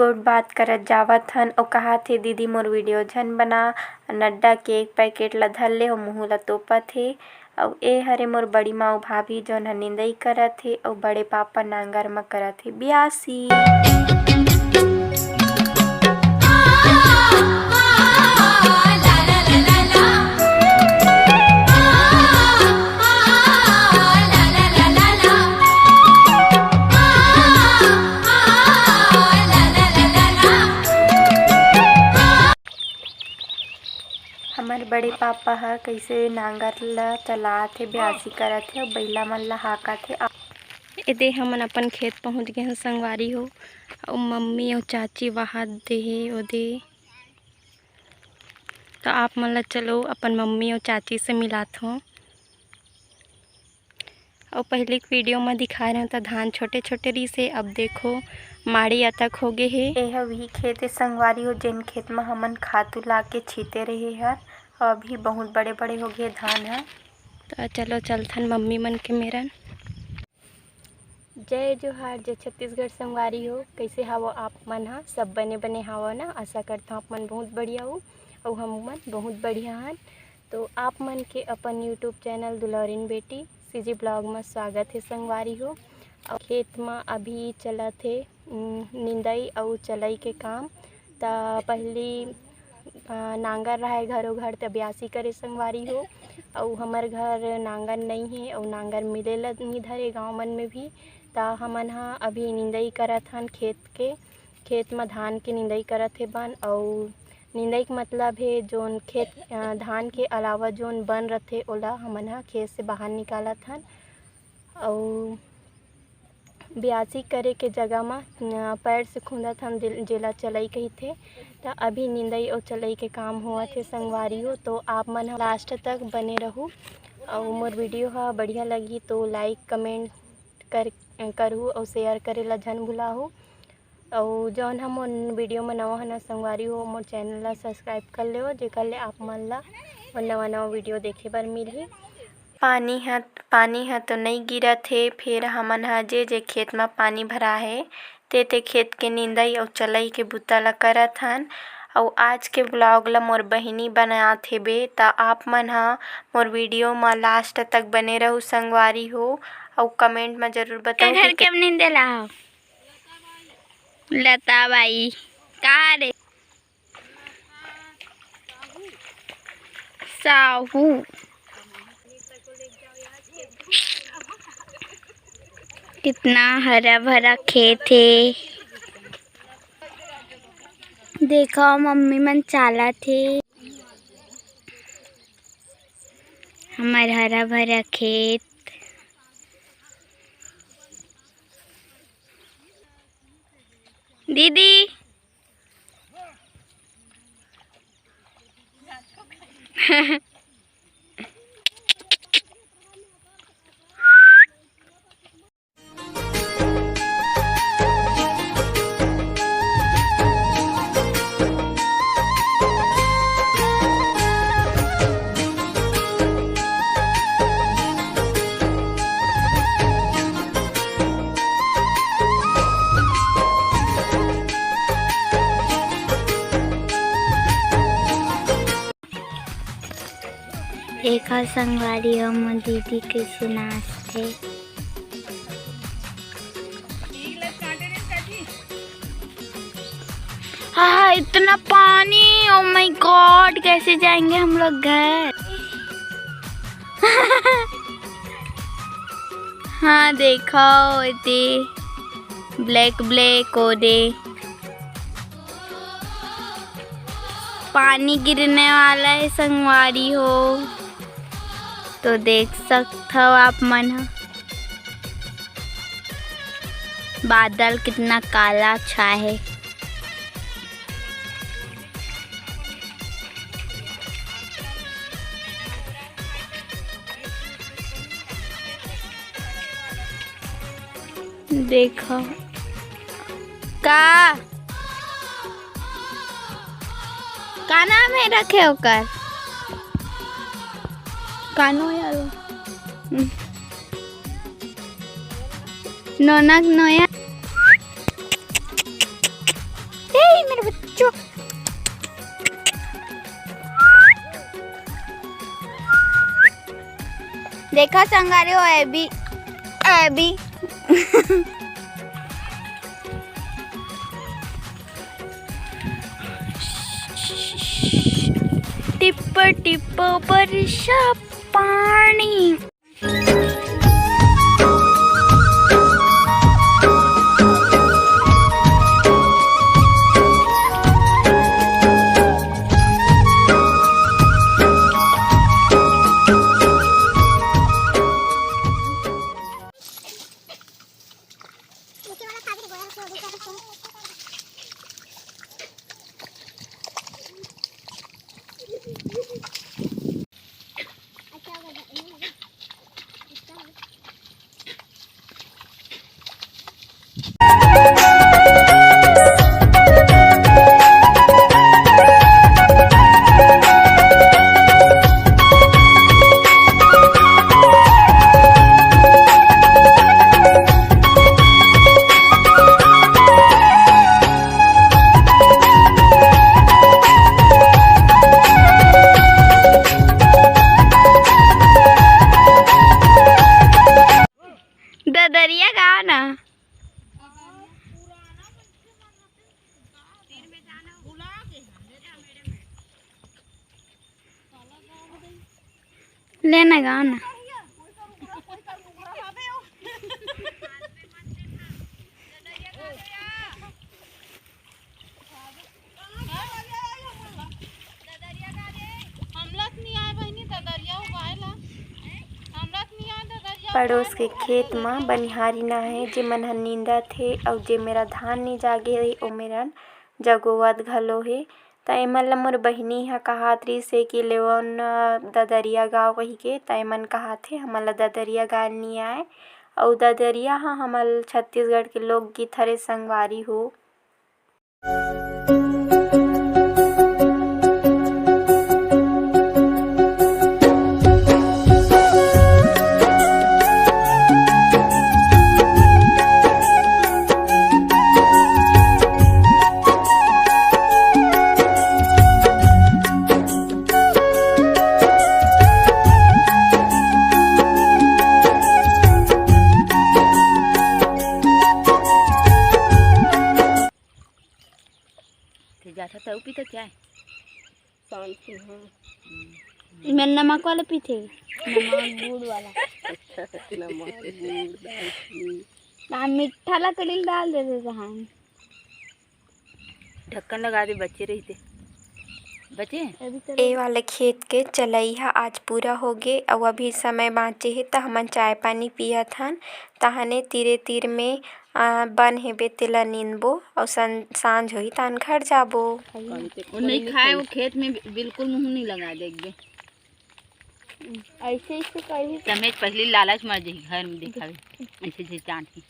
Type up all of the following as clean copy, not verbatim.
और बात करत जावत हन और कहात हे दीदी मोर वीडियो झन बना। नड्डा के एक पैकेट ला धर ले हो मुँह ला तोपत हे। अउ ए हरे मोर बड़ी माऊ भाभी जोन ह निंदई करत हे अउ बड़े पापा नांगर म करत हे बियासी। हमारे बड़े पापा ह कइसे नांगर ला चलात हे बियासी करत हे अउ बइला मन ला हाकत हे। एदे हमन अपन खेत पहुँच गए हन संगवारी हो अउ मम्मी अउ चाची वहाद दे हे ओदे। तो आप मन ला चलो अपन मम्मी और चाची से मिलात हो। और पहले एक वीडियो में दिखा रहे तो धान छोटे छोटे रही से, अब देखो माड़ी अतक हो गए हे। यह वही खेत संगवारी हो जिन खेत में हमन खातू ला के छीते रहे हर। अभी बहुत बड़े बड़े हो गए धान है। तो चलो चलथन मम्मी मन के मेरन। जय जोहार, जय छत्तीसगढ़ संगवारी हो। कैसे हावो आप मन हा? सब बने बने हावो ना? आशा करता हूँ आप मन बहुत बढ़िया हो और हम मन बहुत बढ़िया हन। तो आप मन के अपन यूट्यूब चैनल दुलौरिन बेटी सीजी ब्लॉग में स्वागत है संगवारी हो। और खेत में अभी चलत है निंदाई और चलाई के काम। तो पहली नांगर रहा है घरों घर तो ब्यासी करे संगवारी हो। और हमार घर नांगर नहीं है और नांगर मिलेला नहीं धरे गाँव मन में भी। तो हमन हा अभी निंदाई करत हन खेत में धान के निंदाई करत है बन। और निंदाई के मतलब है जोन खेत धान के अलावा जोन बन रथे ओला हमन हा खेत से बाहर निकालत हन। और ब्यासी करे के जगह में पैर से खुंदत हन जेला चलाई कहिथे। तो अभी निंदाई और चलाई के काम होवत है संगवारी हो। तो आप मन लास्ट तक बने रहू और मोर वीडियो हा बढ़िया लगी तो लाइक कमेंट करहू और शेयर करे ला झन भुलाहू। और जौन हम वीडियो में नवा हना संगवारी हो मोर चैनल ला सब्सक्राइब कर लेओ जेकर ले आप मन ला नवा वीडियो देखे बर मिलही। पानी है तो नहीं गिरत है। फिर हमन हा जे खेत में पानी भरा है ते खेत के निंदाई और चलाई के बुता ला करत हन। और आज के ब्लॉग ला मोर बहिनी बनात हेबे। ता आप मन हा मोर वीडियो में लास्ट तक बने रहू संगवारी हो। और कमेंट में जरूर बताओ घर के निंदेला लता बाई कहाँ रे? साहू कितना हरा भरा खेत है। देखो मम्मी मन चाला थे हमार हरा भरा खेत। दीदी एक संगवारी हम दीदी कैसे नाचते। हाँ इतना पानी, ओ माय गॉड कैसे जाएंगे हम लोग घर? हाँ देखो इतने ब्लैक ब्लैक ओदे पानी गिरने वाला है संगवारी हो। तो देख सकते हो आप मन बादल कितना काला छाया है। देखो का नाम है रखे होकर कानो यार नोनक नोया देखा संगारे हो एबी एबी टिप टिप बरसा पानी। ददरिया गाँव ना लेना गाँव ना पड़ोस के खेत में बनिहारी ना है जे मन ह नींदा थे अउ जे मेरा धान नहीं जागे रही ओ मेरा जगोवत घलो हे। त एमन ल मोर बहिनी ह कहात रहिस हे कि लेवन ददरिया गाँव कही के त एमन कहाथे हमन ल ददरिया गाय नी आए अउ ददरिया ह हमन छत्तीसगढ़ के लोकगीत हरे संगवारी हो। जाता तो पीता क्या है मैं नमक वाला पीते नमक गुड़ वाला मीठा ला कड़ील डाल देते जहाँ ढक्कन लगा दे बच्चे रहते बचे ए वाले खेत के चलई ह आज पूरा होगे अउ अभी समय बाँचे हे त हमन चाय पानी पियत हन। तहने तीरे तीर में बन हेबे तेला नींदबो अउ सांझ होही तहन घर जाबो। वो नहीं खाए वो खेत में बिल्कुल मुँह नहीं लगा देंगे ऐसे ऐसे कही समेत पहले लालच मर जाही घर में दिखावे ऐसे ऐसे चाँटी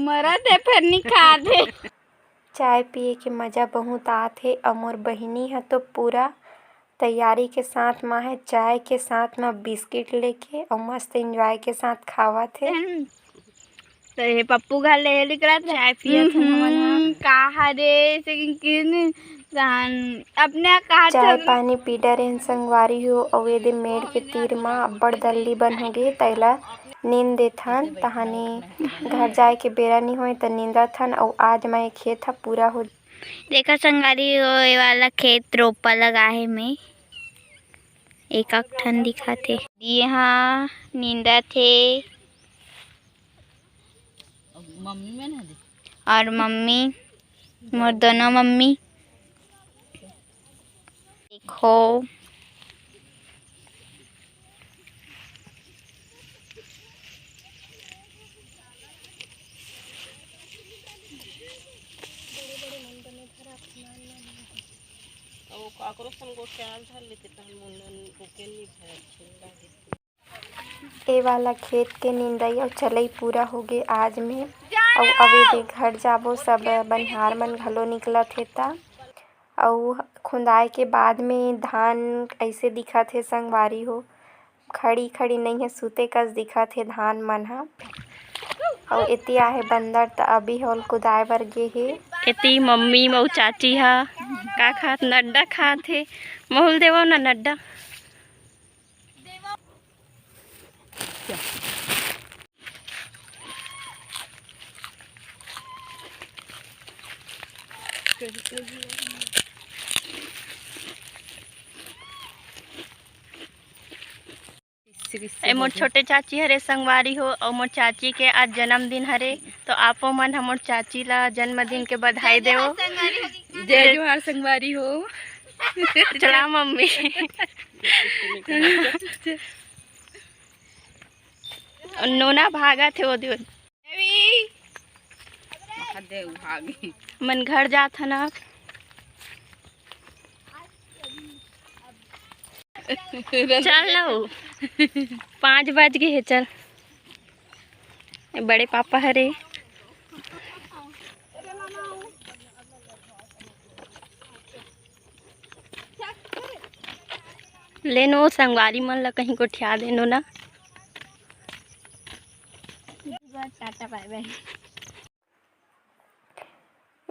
मरद है फिर नहीं खाते। चाय पिए के मज़ा बहुत आत हे अउ मोर बहिनी ह तो पूरा तैयारी के साथ में है चाय के साथ में बिस्किट लेके और मस्त एंजॉय के साथ खावत हे। तो ये पप्पू घर ले निकला चाय पियत हमन कहा रे से किन अपने कहा चाय पानी पी डरे संगवारी हो और ये दिन मेड़ के तीर में अब्बड़ दल्ली बन हो गए तैला नींद देथन तहाने घर जाए के बेरा नहीं होए त नींदथन और आज मैं खेत ह पूरा हो। देखा संगारी ये वाला खेत रोपा लगा है में एक ठन दिखा थे यहाँ नींदा थे मम्मी में ना दे और मम्मी मोर दोनों मम्मी देखो ए वाला खेत के नींदाई और चलई पूरा हो गए आज में और अभी के घर जाबो सब बनिहार मन घलो निकलत हे ता और खुंदाए के बाद में धान ऐसे दिखत हे संगवारी हो खड़ी खड़ी नहीं है सूते कस दिखत हे धान मन ह और इति आहे बंदर त अभी होल कुदाए बर गे हे। इति मम्मी मऊ चाची हा का खात नड्डा खात हे मोहुल देवो ना नड्डा ए मोर छोटे चाची हरे संगवारी हो और मोर चाची के आज जन्मदिन हरे, तो आपो मन हमोर चाची ला जन्मदिन के बधाई देवो। जय जोहार संगवारी हो। चला मम्मी। नोना भागा थे वो दिन मन घर जात है ना। चल लो 5 बज गए है, चल। बड़े पापा हरे लेनो संगवारी मन ला कहीं को ठिया देनो ना। Tata bye bye.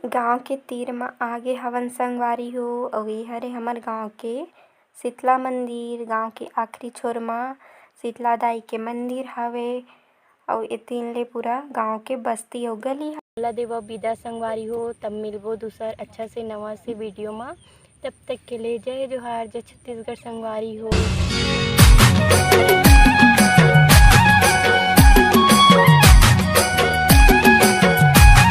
गांव के तीर में आगे हवन संगवारी हो और ये हरे हमर गांव के शीतला मंदिर। गांव के आखिरी छोर में शीतला दाई के मंदिर हवे और ए तीन ले पूरा गांव के बस्ती हो गली ला देवा विदा संगवारी हो। तब मिलबो दूसर अच्छा से नवा से वीडियो में। तब तक के लिए जय जोहार, जय छत्तीसगढ़ संगवारी हो।